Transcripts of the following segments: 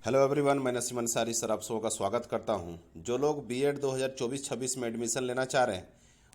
Hello everyone, मैं Naseem Ansari sir आप सबका स्वागत करता हूं। जो लोग बीएड 2024-26 में एडमिशन लेना चाह रहे हैं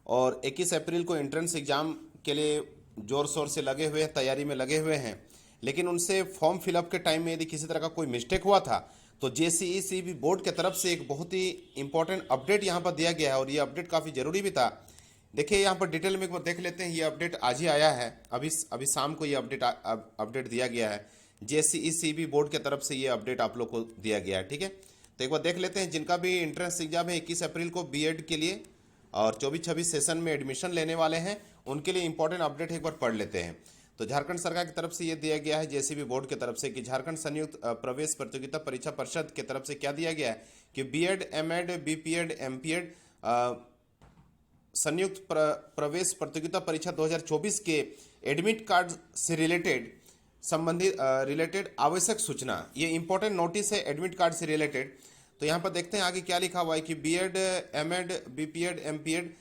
और 21 अप्रैल को एंट्रेंस एग्ज़ाम के लिए ज़ोर शोर से लगे हुए हैं, तैयारी में लगे हुए हैं, लेकिन उनसे फॉर्म फिलअप के टाइम में यदि किसी तरह का कोई मिस्टेक हुआ था तो जेसीई बोर्ड की तरफ से एक बहुत ही इंपॉर्टेंट अपडेट यहाँ पर दिया गया है और ये अपडेट काफ़ी ज़रूरी भी था। देखिए यहाँ पर डिटेल में एक बार देख लेते हैं। ये अपडेट आज ही आया है, अभी अभी शाम को ये अपडेट दिया गया है। जेसीईसीबी बोर्ड की तरफ से ये अपडेट आप लोग को दिया गया है, ठीक है। तो एक बार देख लेते हैं। जिनका भी एंट्रेंस एग्जाम है 21 अप्रैल को बीएड के लिए और 24-26 सेशन में एडमिशन लेने वाले हैं, उनके लिए इंपॉर्टेंट अपडेट एक बार पढ़ लेते हैं। तो झारखंड सरकार की तरफ से ये दिया गया है जेसीबी बोर्ड की तरफ से कि झारखंड संयुक्त प्रवेश प्रतियोगिता परीक्षा परिषद की तरफ से क्या दिया गया है कि बीएड, एमएड, बीपीएड, एमपीएड संयुक्त प्रवेश प्रतियोगिता परीक्षा 2024 के एडमिट कार्ड से रिलेटेड आवश्यक सूचना, ये इंपॉर्टेंट नोटिस है एडमिट कार्ड से रिलेटेड। तो यहाँ पर देखते हैं आगे क्या लिखा हुआ है कि बीएड, एमएड, बीपीएड, एमपीएड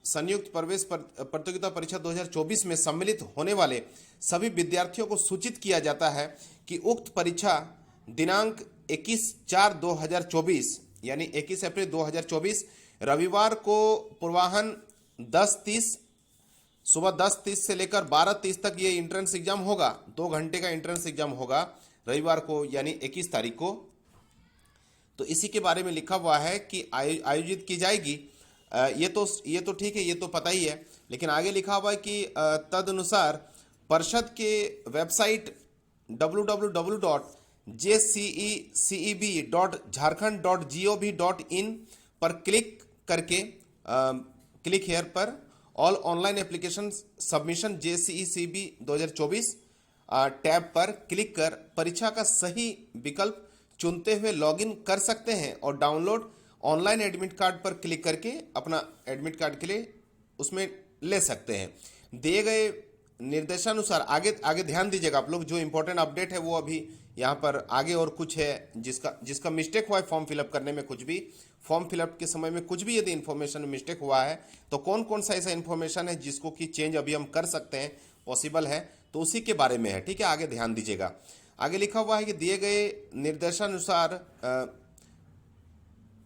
संयुक्त प्रवेश प्रतियोगिता परीक्षा 2024 में सम्मिलित होने वाले सभी विद्यार्थियों को सूचित किया जाता है कि उक्त परीक्षा दिनांक 21/4/2024 यानी 21 अप्रैल 2024 रविवार को पूर्वाह्न 10:30 सुबह 10:30 से लेकर 12:30 तक ये इंट्रेंस एग्जाम होगा। 2 घंटे का इंट्रेंस एग्जाम होगा रविवार को यानी 21 तारीख को। तो इसी के बारे में लिखा हुआ है कि आयोजित की जाएगी। ये तो ठीक है, ये तो पता ही है, लेकिन आगे लिखा हुआ है कि तदनुसार परिषद के वेबसाइट www.jceceb.jharkhand.gov.in पर क्लिक करके क्लिक हेयर पर all online application submission JCECEB 2024 tab पर क्लिक कर परीक्षा का सही विकल्प चुनते हुए लॉगिन कर सकते हैं और डाउनलोड ऑनलाइन एडमिट कार्ड पर क्लिक करके अपना एडमिट कार्ड के लिए उसमें ले सकते हैं। दिए गए निर्देशानुसार आगे आगे ध्यान दीजिएगा आप लोग। जो इंपॉर्टेंट अपडेट है वो अभी यहाँ पर आगे और कुछ है जिसका मिस्टेक हुआ है फॉर्म फिलअप करने में, कुछ भी फॉर्म फिलअप के समय में कुछ भी यदि इन्फॉर्मेशन में मिस्टेक हुआ है तो कौन कौन सा ऐसा इन्फॉर्मेशन है जिसको कि चेंज अभी हम कर सकते हैं, पॉसिबल है, तो उसी के बारे में है, ठीक है। आगे ध्यान दीजिएगा। आगे लिखा हुआ है कि दिए गए निर्देशानुसार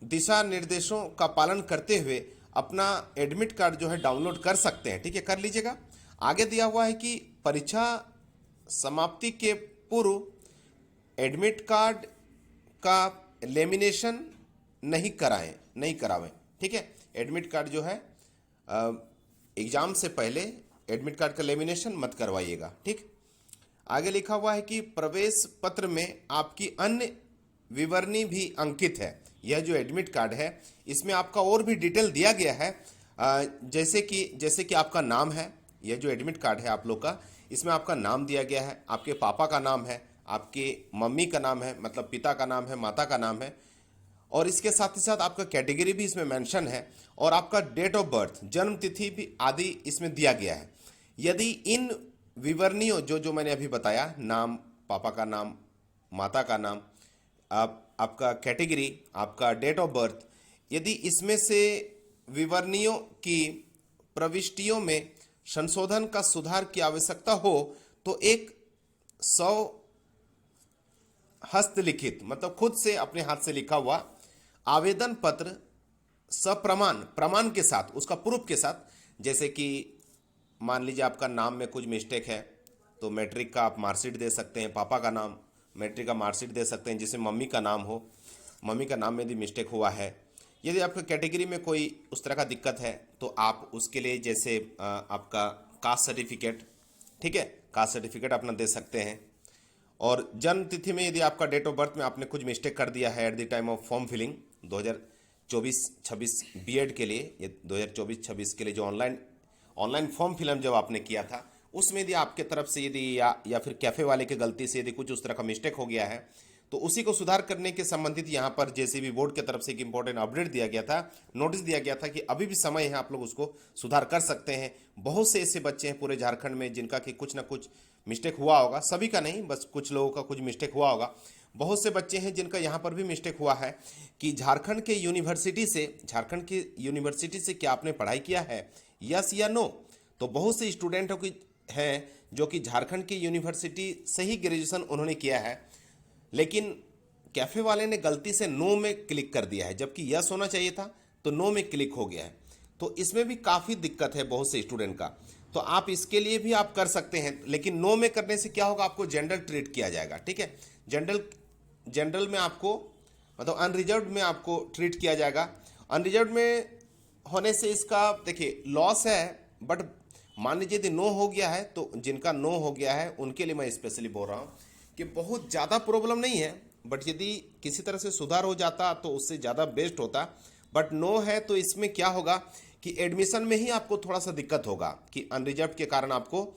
दिशा निर्देशों का पालन करते हुए अपना एडमिट कार्ड जो है डाउनलोड कर सकते हैं, ठीक है, कर लीजिएगा। आगे दिया हुआ है कि परीक्षा समाप्ति के पूर्व एडमिट कार्ड का लेमिनेशन नहीं करावें, ठीक है। एडमिट कार्ड जो है एग्जाम से पहले एडमिट कार्ड का लेमिनेशन मत करवाइएगा, ठीक। आगे लिखा हुआ है कि प्रवेश पत्र में आपकी अन्य विवरणी भी अंकित है। यह जो एडमिट कार्ड है इसमें आपका और भी डिटेल दिया गया है, जैसे कि आपका नाम है। यह जो एडमिट कार्ड है आप लोग का, इसमें आपका नाम दिया गया है, आपके पापा का नाम है, आपके मम्मी का नाम है, मतलब पिता का नाम है, माता का नाम है, और इसके साथ ही साथ आपका कैटेगरी भी इसमें मेंशन है और आपका डेट ऑफ बर्थ, जन्म तिथि भी आदि इसमें दिया गया है। यदि इन विवरणियों जो मैंने अभी बताया, नाम, पापा का नाम, माता का नाम, आपका कैटेगरी, आपका डेट ऑफ बर्थ, यदि इसमें से विवरणियों की प्रविष्टियों में संशोधन का सुधार की आवश्यकता हो तो एक 100 हस्तलिखित, मतलब खुद से अपने हाथ से लिखा हुआ आवेदन पत्र प्रमाण के साथ, उसका प्रूफ के साथ, जैसे कि मान लीजिए आपका नाम में कुछ मिस्टेक है तो मैट्रिक का आप मार्कशीट दे सकते हैं, पापा का नाम मैट्रिक का मार्कशीट दे सकते हैं, जिसमें मम्मी का नाम हो, मम्मी का नाम में यदि मिस्टेक हुआ है। यदि आपका कैटेगरी में कोई उस तरह का दिक्कत है तो आप उसके लिए जैसे आपका कास्ट सर्टिफिकेट, ठीक है, कास्ट सर्टिफिकेट अपना दे सकते हैं। और जन्म तिथि में यदि आपका डेट ऑफ बर्थ में आपने कुछ मिस्टेक कर दिया है at the time of form filling 2024-26 B Ed के लिए, ये 2024-26 के लिए जो ऑनलाइन फॉर्म फिलअप जब आपने किया था उसमें यदि आपके तरफ से यदि या फिर कैफ़े वाले की गलती से यदि कुछ उस तरह का मिस्टेक हो गया है तो उसी को सुधार करने के संबंधित यहाँ पर जेसीबी बोर्ड की तरफ से एक इंपॉर्टेंट अपडेट दिया गया था, नोटिस दिया गया था कि अभी भी समय है, आप लोग उसको सुधार कर सकते हैं। बहुत से ऐसे बच्चे हैं पूरे झारखंड में जिनका कि कुछ ना कुछ मिस्टेक हुआ होगा, सभी का नहीं, बस कुछ लोगों का कुछ मिस्टेक हुआ होगा। बहुत से बच्चे हैं जिनका यहाँ पर भी मिस्टेक हुआ है कि झारखंड की यूनिवर्सिटी से क्या आपने पढ़ाई किया है, यस या नो। तो बहुत से स्टूडेंटों की हैं जो कि झारखंड की यूनिवर्सिटी से ही ग्रेजुएशन उन्होंने किया है, लेकिन कैफे वाले ने गलती से नो में क्लिक कर दिया है, जबकि यस होना चाहिए था, तो नो में क्लिक हो गया है। तो इसमें भी काफ़ी दिक्कत है बहुत से स्टूडेंट का। तो आप इसके लिए भी आप कर सकते हैं, लेकिन नो में करने से क्या होगा, आपको जनरल ट्रीट किया जाएगा, ठीक है। जनरल जनरल में आपको मतलब अनरिजर्व में आपको ट्रीट किया जाएगा। अनरिजर्व में होने से इसका देखिए लॉस है, बट मान लीजिए यदि नो हो गया है, तो जिनका नो हो गया है उनके लिए मैं स्पेशली बोल रहा हूँ कि बहुत ज़्यादा प्रॉब्लम नहीं है, बट यदि किसी तरह से सुधार हो जाता तो उससे ज़्यादा बेस्ट होता। बट नो है तो इसमें क्या होगा कि एडमिशन में ही आपको थोड़ा सा दिक्कत होगा कि अनरिजर्व के कारण आपको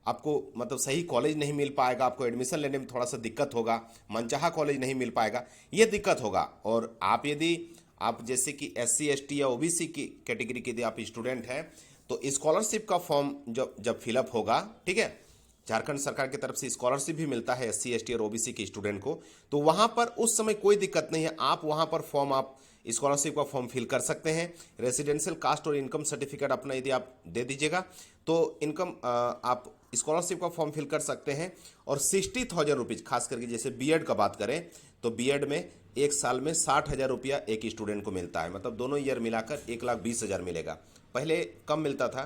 आपको मतलब सही कॉलेज नहीं मिल पाएगा, आपको एडमिशन लेने में थोड़ा सा दिक्कत होगा, मनचाहा कॉलेज नहीं मिल पाएगा, ये दिक्कत होगा। और आप यदि आप जैसे कि SC ST या OBC की कैटेगरी के यदि आप स्टूडेंट हैं, तो स्कॉलरशिप का फॉर्म जब जब फिलअप होगा, ठीक है, झारखंड सरकार की तरफ से स्कॉलरशिप भी मिलता है SC ST और OBC के स्टूडेंट को, तो वहाँ पर उस समय कोई दिक्कत नहीं है, आप वहाँ पर फॉर्म आप स्कॉलरशिप का फॉर्म फिल कर सकते हैं। रेजिडेंशियल कास्ट और इनकम सर्टिफिकेट अपना यदि आप दे दीजिएगा तो इनकम आप स्कॉलरशिप का फॉर्म फिल कर सकते हैं। और 60,000 रुपीज़, खास करके जैसे बीएड का बात करें तो बीएड में एक साल में 60,000 रुपया एक स्टूडेंट को मिलता है, मतलब दोनों ईयर मिलाकर 1,20,000 मिलेगा। पहले कम मिलता था,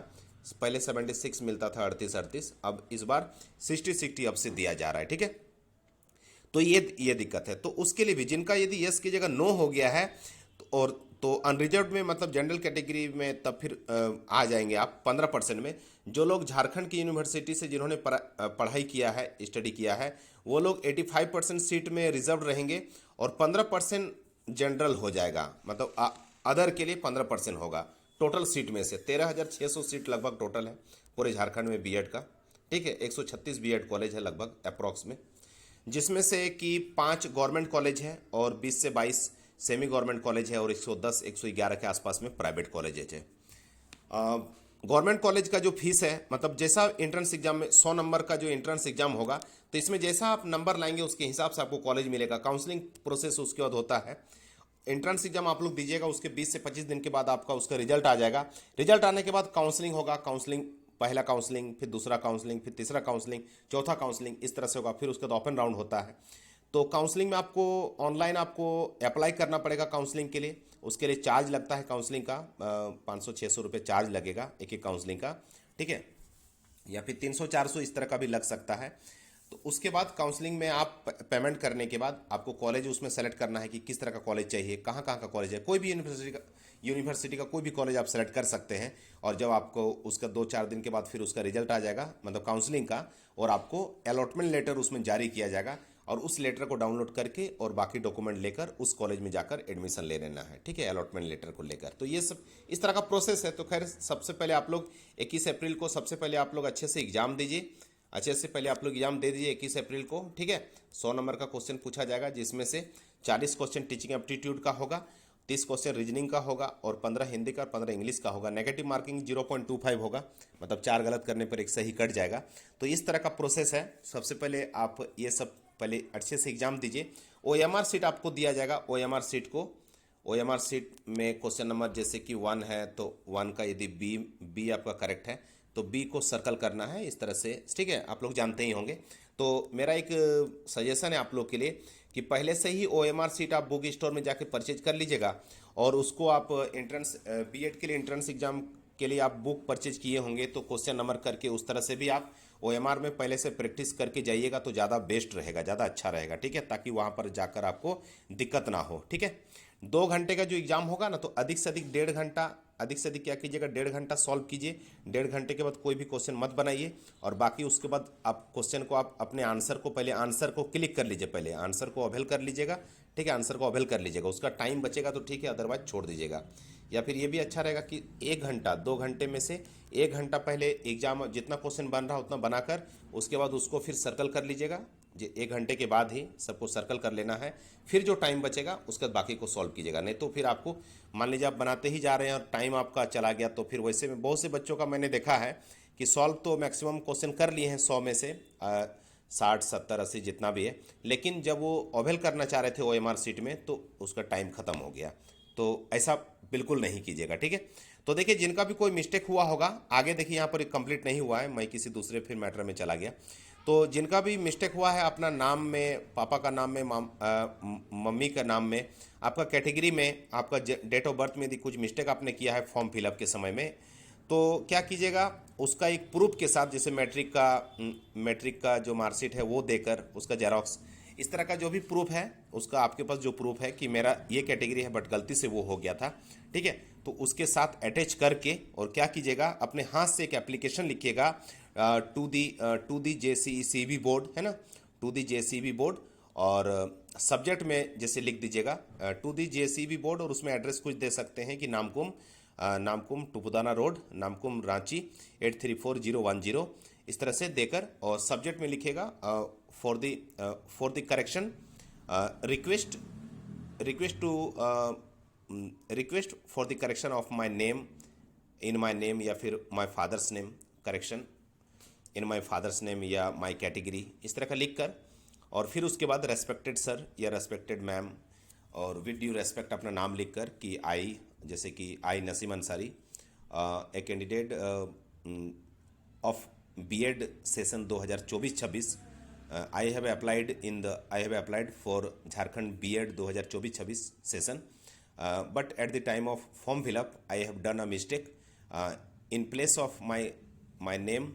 पहले 76 मिलता था, 38, अब इस बार 60 अब से दिया जा रहा है, ठीक है। तो ये दिक्कत है। तो उसके लिए भी जिनका यदि यस की जगह नो हो गया है और तो अनरिजर्व में मतलब जनरल कैटेगरी में तब फिर आ जाएंगे आप 15% में। जो लोग झारखंड की यूनिवर्सिटी से जिन्होंने पढ़ाई किया है, स्टडी किया है, वो लोग 85% सीट में रिजर्व रहेंगे और 15% जनरल हो जाएगा, मतलब अदर के लिए 15% होगा। टोटल सीट में से 13,600 सीट लगभग टोटल है पूरे झारखंड में बीएड का, ठीक है। 136 बीएड कॉलेज है लगभग अप्रॉक्स में, जिसमें से कि 5 गवर्नमेंट कॉलेज हैं और 20 से 22 सेमी गवर्नमेंट कॉलेज है और 110 111 के आसपास में प्राइवेट कॉलेजेज है। गवर्नमेंट कॉलेज का जो फीस है, मतलब जैसा एंट्रेंस एग्जाम में 100 नंबर का जो एंट्रेंस एग्जाम होगा, तो इसमें जैसा आप नंबर लाएंगे उसके हिसाब से आपको कॉलेज मिलेगा। काउंसलिंग प्रोसेस उसके बाद होता है। एंट्रेंस एग्जाम आप लोग दीजिएगा, उसके 20 से 25 दिन के बाद आपका उसका रिजल्ट आ जाएगा। रिजल्ट आने के बाद काउंसलिंग होगा। काउंसलिंग, पहला काउंसलिंग, फिर दूसरा काउंसलिंग, फिर तीसरा काउंसलिंग, चौथा काउंसलिंग, इस तरह से होगा। फिर उसके बाद ओपन राउंड होता है। तो काउंसलिंग में आपको ऑनलाइन आपको अप्लाई करना पड़ेगा काउंसलिंग के लिए। उसके लिए चार्ज लगता है काउंसलिंग का, 500-600 रुपये चार्ज लगेगा एक एक काउंसलिंग का, ठीक है, या फिर 300-400 इस तरह का भी लग सकता है। तो उसके बाद काउंसलिंग में आप पेमेंट करने के बाद आपको कॉलेज उसमें सेलेक्ट करना है कि किस तरह का कॉलेज चाहिए, कहाँ कहाँ का कॉलेज है। कोई भी यूनिवर्सिटी का कोई भी कॉलेज आप सेलेक्ट कर सकते हैं। और जब आपको उसका 2-4 दिन के बाद फिर उसका रिजल्ट आ जाएगा, मतलब काउंसलिंग का, और आपको अलॉटमेंट लेटर उसमें जारी किया जाएगा और उस लेटर को डाउनलोड करके और बाकी डॉक्यूमेंट लेकर उस कॉलेज में जाकर एडमिशन ले लेना है, ठीक है, अलॉटमेंट लेटर को लेकर। तो ये सब इस तरह का प्रोसेस है। तो खैर सबसे पहले आप लोग 21 अप्रैल को सबसे पहले आप लोग अच्छे से एग्जाम दीजिए, अच्छे से पहले आप लोग एग्जाम दे दीजिए 21 अप्रैल को, ठीक है। 100 नंबर का क्वेश्चन पूछा जाएगा, जिसमें से 40 क्वेश्चन टीचिंग एप्टीट्यूड का होगा, 30 क्वेश्चन रीजनिंग का होगा और 15 हिंदी का, 15 इंग्लिश का होगा। नेगेटिव मार्किंग 0.25 होगा, मतलब 4 गलत करने पर एक सही कट जाएगा। तो इस तरह का प्रोसेस है। सबसे पहले आप ये सब पहले अच्छे से एग्जाम दीजिए। OMR सीट आपको दिया जाएगा। OMR सीट में क्वेश्चन नंबर जैसे कि 1 है तो 1 का यदि बी आपका करेक्ट है तो बी को सर्कल करना है इस तरह से, ठीक है, आप लोग जानते ही होंगे। तो मेरा एक सजेशन है आप लोग के लिए कि पहले से ही OMR सीट आप बुक स्टोर में जाके परचेज कर लीजिएगा और उसको आप एंट्रेंस बीएड के लिए एंट्रेंस एग्जाम के लिए आप बुक परचेज किए होंगे तो क्वेश्चन नंबर करके उस तरह से भी आप OMR में पहले से प्रैक्टिस करके जाइएगा तो ज़्यादा बेस्ट रहेगा, ज़्यादा अच्छा रहेगा, ठीक है, ताकि वहाँ पर जाकर आपको दिक्कत ना हो, ठीक है। 2 घंटे का जो एग्ज़ाम होगा ना, तो अधिक से अधिक 1.5 घंटा, अधिक से अधिक क्या कीजिएगा, 1.5 घंटा सॉल्व कीजिए। 1.5 घंटे के बाद कोई भी क्वेश्चन मत बनाइए और बाकी उसके बाद आप क्वेश्चन को आप अपने आंसर को पहले आंसर को क्लिक कर लीजिए, पहले आंसर को अवेल कर लीजिएगा, ठीक है, आंसर को अवेल कर लीजिएगा। उसका टाइम बचेगा तो ठीक है, अदरवाइज छोड़ दीजिएगा। या फिर ये भी अच्छा रहेगा कि 1 घंटा, 2 घंटे में से 1 घंटा पहले एग्जाम जितना क्वेश्चन बन रहा उतना बनाकर उसके बाद उसको फिर सर्कल कर लीजिएगा। 1 घंटे के बाद ही सबको सर्कल कर लेना है। फिर जो टाइम बचेगा उसके बाद बाकी को सॉल्व कीजिएगा। नहीं तो फिर आपको मान लीजिए आप बनाते ही जा रहे हैं और टाइम आपका चला गया तो फिर वैसे में बहुत से बच्चों का मैंने देखा है कि सॉल्व तो मैक्सिमम क्वेश्चन कर लिए हैं 100 में से 60 70 80 जितना भी है, लेकिन जब वो अवेल करना चाह रहे थे OMR सीट में तो उसका टाइम ख़त्म हो गया। तो ऐसा बिल्कुल नहीं कीजिएगा, ठीक है। तो देखिए जिनका भी कोई मिस्टेक हुआ होगा, आगे देखिए यहाँ पर कंप्लीट नहीं हुआ है, मैं किसी दूसरे फिर मैटर में चला गया। तो जिनका भी मिस्टेक हुआ है अपना नाम में, पापा का नाम में, मम्मी का नाम में, आपका कैटेगरी में, आपका डेट ऑफ बर्थ में यदि कुछ मिस्टेक आपने किया है फॉर्म फिलअप के समय में, तो क्या कीजिएगा, उसका एक प्रूफ के साथ, जैसे मैट्रिक का जो मार्कशीट है वो देकर, उसका जेरॉक्स, इस तरह का जो भी प्रूफ है, उसका आपके पास जो प्रूफ है कि मेरा ये कैटेगरी है बट गलती से वो हो गया था, ठीक है, तो उसके साथ अटैच करके, और क्या कीजिएगा, अपने हाथ से एक एप्लीकेशन लिखिएगा टू दी JCECB बोर्ड, है ना, टू दी JCEB बोर्ड, और सब्जेक्ट में जैसे लिख दीजिएगा टू दी JCEB बोर्ड, और उसमें एड्रेस कुछ दे सकते हैं कि नामकुम टुपुदाना रोड, नामकुम रांची 834010, इस तरह से देकर, और सब्जेक्ट में लिखेगा for the correction request for the correction of my name, in my name, या फिर my father's name, correction in my father's name या माय कैटेगरी, इस तरह का लिख कर, और फिर उसके बाद रेस्पेक्टेड सर या रेस्पेक्टेड मैम, और विद ड्यू रेस्पेक्ट अपना नाम लिख कर कि आई, जैसे कि आई Naseem Ansari, a candidate of B.Ed session 2024-26, I have applied for Jharkhand B.Ed 2024-26 session, but at the time of form fill up I have done a mistake, in place of my name,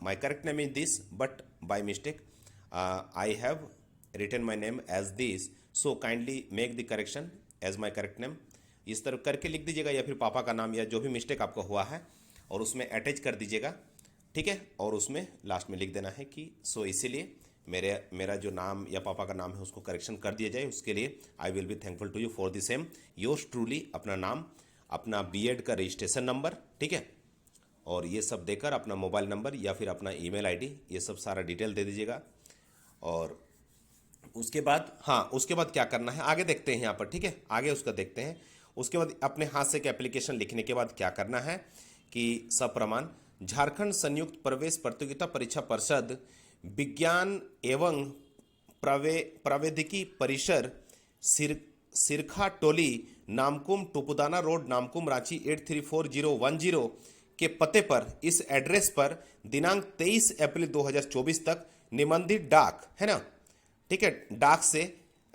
my correct name is this, but by mistake I have written my name as this, so kindly make the correction as my correct name, इस तरह करके लिख दीजिएगा, या फिर पापा का नाम या जो भी मिस्टेक आपका हुआ है, और उसमें अटैच कर दीजिएगा, ठीक है, और उसमें लास्ट में लिख देना है कि सो इसीलिए मेरा जो नाम या पापा का नाम है उसको करेक्शन कर दिया जाए, उसके लिए I will be thankful to you for the same, yours truly, अपना नाम, अपना B.Ed का रजिस्ट्रेशन नंबर, ठीक है, और ये सब देकर अपना मोबाइल नंबर या फिर अपना ईमेल आईडी, ये सब सारा डिटेल दे दीजिएगा। और उसके बाद, हाँ, उसके बाद क्या करना है आगे देखते हैं यहाँ पर, ठीक है, आगे उसका देखते हैं। उसके बाद अपने हाथ से एक एप्लीकेशन लिखने के बाद क्या करना है कि सप्रमाण झारखंड संयुक्त प्रवेश प्रतियोगिता परीक्षा परिषद विज्ञान एवं प्रावैधिकी परिसर सिरखा टोली, नामकुम टुपुदाना रोड, नामकुम रांची 834010 के पते पर, इस एड्रेस पर दिनांक 23 अप्रैल 2024 तक निबंधित डाक, है ना, ठीक है, डाक से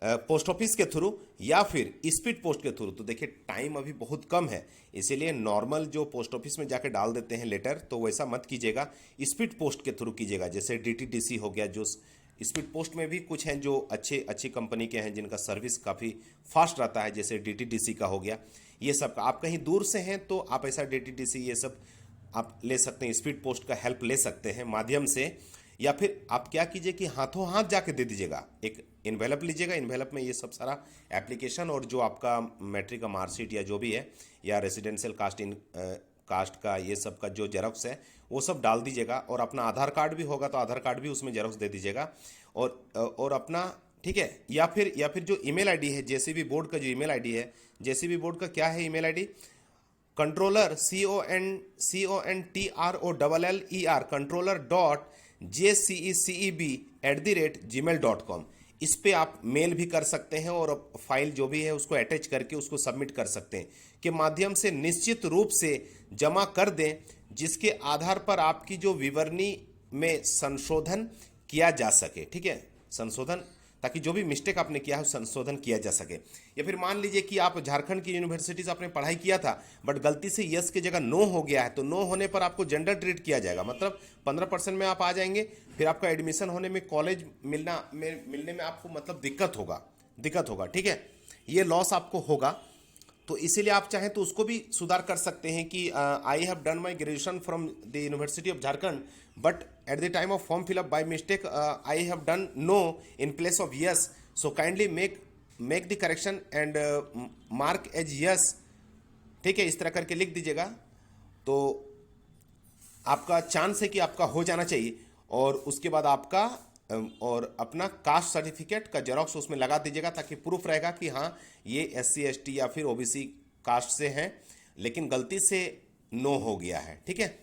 पोस्ट ऑफिस के थ्रू या फिर स्पीड पोस्ट के थ्रू, तो देखिए टाइम अभी बहुत कम है, इसीलिए नॉर्मल जो पोस्ट ऑफिस में जाके डाल देते हैं लेटर, तो वैसा मत कीजिएगा, स्पीड पोस्ट के थ्रू कीजिएगा, जैसे DTDC हो गया, जो स्पीड पोस्ट में भी कुछ हैं जो अच्छी कंपनी के हैं जिनका सर्विस काफ़ी फास्ट रहता है, जैसे DTDC का हो गया, ये सब का। आप कहीं दूर से हैं तो आप ऐसा DTDC ये सब आप ले सकते हैं, स्पीड पोस्ट का हेल्प ले सकते हैं माध्यम से, या फिर आप क्या कीजिए कि हाथों हाथ जाके दे दीजिएगा, एक इन्वेलप लीजिएगा, इन्वेलप में ये सब सारा एप्लीकेशन और जो आपका मैट्रिक का मार्कशीट या जो भी है, या रेजिडेंशियल कास्ट का ये सब का जो जेरॉक्स है वो सब डाल दीजिएगा, और अपना आधार कार्ड भी होगा तो आधार कार्ड भी उसमें जेरॉक्स दे दीजिएगा, और अपना, ठीक है, या फिर जो ईमेल आईडी है JCB बोर्ड का, जो ईमेल आईडी है JCB बोर्ड का, क्या है email ID, controller CONTROLLER controller.jceceb@gmail.com, इस पे आप मेल भी कर सकते हैं, और फाइल जो भी है उसको अटैच करके उसको सबमिट कर सकते हैं, के माध्यम से निश्चित रूप से जमा कर दें, जिसके आधार पर आपकी जो विवरणी में संशोधन किया जा सके, ठीक है, संशोधन, ताकि जो भी मिस्टेक आपने किया है संशोधन किया जा सके। या फिर मान लीजिए कि आप झारखंड की यूनिवर्सिटी से आपने पढ़ाई किया था बट गलती से यस की जगह नो हो गया है, तो नो होने पर आपको जेंडर ट्रीट किया जाएगा, मतलब 15% में आप आ जाएंगे, फिर आपका एडमिशन होने में, कॉलेज मिलने में आपको मतलब दिक्कत होगा, ठीक है, ये लॉस आपको होगा। तो इसीलिए आप चाहें तो उसको भी सुधार कर सकते हैं कि I have done my graduation from the university of Jharkhand, but at the time of form fill up by mistake I have done no in place of yes, so kindly make the correction and mark as yes, ठीक है, इस तरह करके लिख दीजिएगा, तो आपका chance है कि आपका हो जाना चाहिए। और उसके बाद आपका और अपना कास्ट सर्टिफिकेट का जेरॉक्स उसमें लगा दीजिएगा, ताकि प्रूफ रहेगा कि हाँ ये SC ST या फिर OBC कास्ट से हैं, लेकिन गलती से नो हो गया है, ठीक है।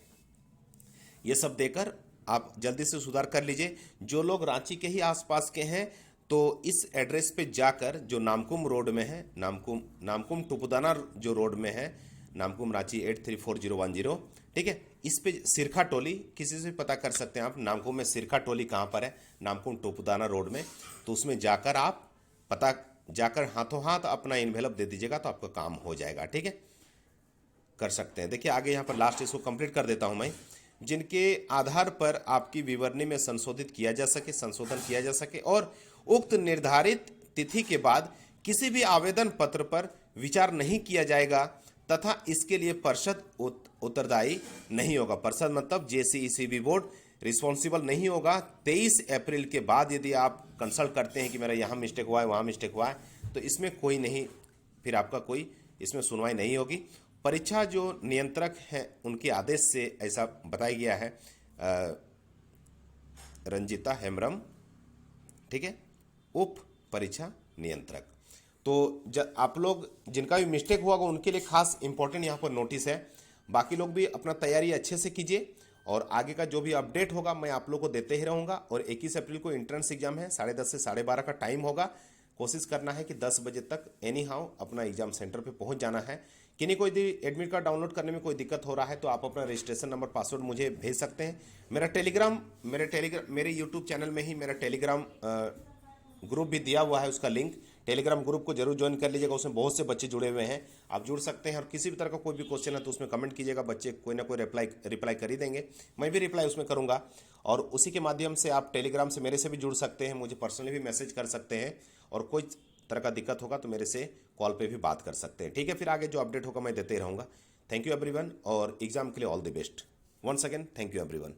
ये सब देकर आप जल्दी से सुधार कर लीजिए। जो लोग रांची के ही आसपास के हैं तो इस एड्रेस पे जाकर, जो नामकुम रोड में है, नामकुम टुपुदाना जो रोड में है, नामकुम रांची 834010, ठीक है, इस पे सिरखा टोली किसी से पता कर सकते हैं आप, नामकुम में सिरखा टोली कहाँ पर है, नामकुम टोपुदाना रोड में। तो उसमें जाकर आप पता जाकर हाथों हाथ अपना इन्वेलप दे दीजिएगा तो आपका काम हो जाएगा, ठीक है, कर सकते हैं। देखिए आगे यहाँ पर लास्ट इसको कंप्लीट कर देता हूँ मैं। जिनके आधार पर आपकी विवरणी में संशोधन किया जा सके और उक्त निर्धारित तिथि के बाद किसी भी आवेदन पत्र पर विचार नहीं किया जाएगा तथा इसके लिए परिषद उत्तरदायी नहीं होगा। परिषद मतलब जेसीईसीबी बोर्ड रिस्पॉन्सिबल नहीं होगा। 23 अप्रैल के बाद यदि आप कंसल्ट करते हैं कि मेरा यहाँ मिस्टेक हुआ है, वहाँ मिस्टेक हुआ है, तो इसमें कोई नहीं, फिर आपका कोई इसमें सुनवाई नहीं होगी। परीक्षा जो नियंत्रक हैं उनके आदेश से ऐसा बताया गया है, रंजिता हेम्ब्रम, ठीक है, उप परीक्षा नियंत्रक। तो आप लोग जिनका भी मिस्टेक हुआ होगा उनके लिए खास इंपॉर्टेंट यहाँ पर नोटिस है। बाकी लोग भी अपना तैयारी अच्छे से कीजिए और आगे का जो भी अपडेट होगा मैं आप लोग को देते ही रहूँगा। और 21 अप्रैल को एंट्रेंस एग्जाम है, 10:30 से 12:30 का टाइम होगा। कोशिश करना है कि 10 बजे तक एनी हाउ अपना एग्जाम सेंटर पे पहुंच जाना है। किन्हीं कोई एडमिट कार्ड डाउनलोड करने में कोई दिक्कत हो रहा है तो आप अपना रजिस्ट्रेशन नंबर पासवर्ड मुझे भेज सकते हैं। मेरे यूट्यूब चैनल में ही मेरा टेलीग्राम ग्रुप भी दिया हुआ है, उसका लिंक, टेलीग्राम ग्रुप को जरूर ज्वाइन कर लीजिएगा। उसमें बहुत से बच्चे जुड़े हुए हैं, आप जुड़ सकते हैं। और किसी भी तरह का कोई भी क्वेश्चन है तो उसमें कमेंट कीजिएगा, बच्चे कोई ना कोई रिप्लाई कर ही देंगे, मैं भी रिप्लाई उसमें करूंगा। और उसी के माध्यम से आप टेलीग्राम से मेरे से भी जुड़ सकते हैं, मुझे पर्सनली भी मैसेज कर सकते हैं। और कोई तरह का दिक्कत होगा तो मेरे से कॉल पे भी बात कर सकते हैं, ठीक है। फिर आगे जो अपडेट होगा मैं देते रहूँगा। थैंक यू एवरीवन और एग्जाम के लिए all the best. Once again thank you everyone.